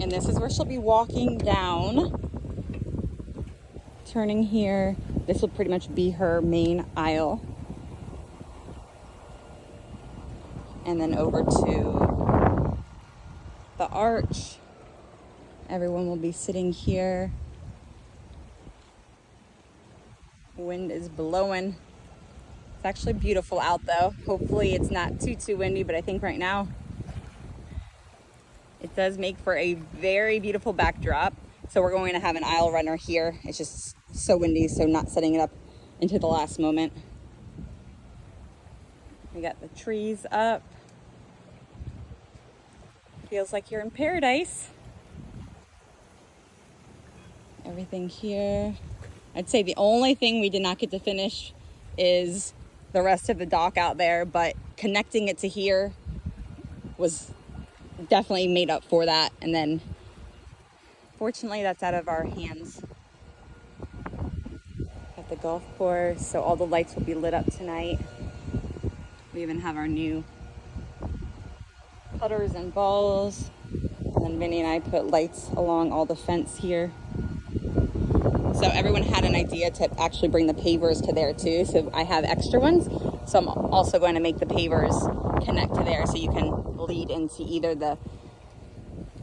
And this is where she'll be walking down, turning here. This will pretty much be her main aisle. And then over to the arch. Everyone will be sitting here. Wind is blowing. It's actually beautiful out though. Hopefully it's not too windy, but I think right now it does make for a very beautiful backdrop. So we're going to have an aisle runner here. It's just so windy, so not setting it up into the last moment. We got the trees up. Feels like you're in paradise. Everything here. I'd say the only thing we did not get to finish is the rest of the dock out there, but connecting it to here was definitely made up for that. And then fortunately that's out of our hands. Got the golf course, so all the lights will be lit up tonight. We even have our new putters and balls. And then Vinny and I put lights along all the fence here. So everyone had an idea to actually bring the pavers to there too. So I have extra ones. So I'm also going to make the pavers connect to there so you can lead into either the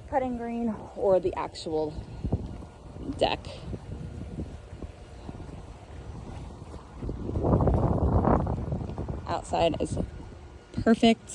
putting green or the actual deck. Outside is perfect.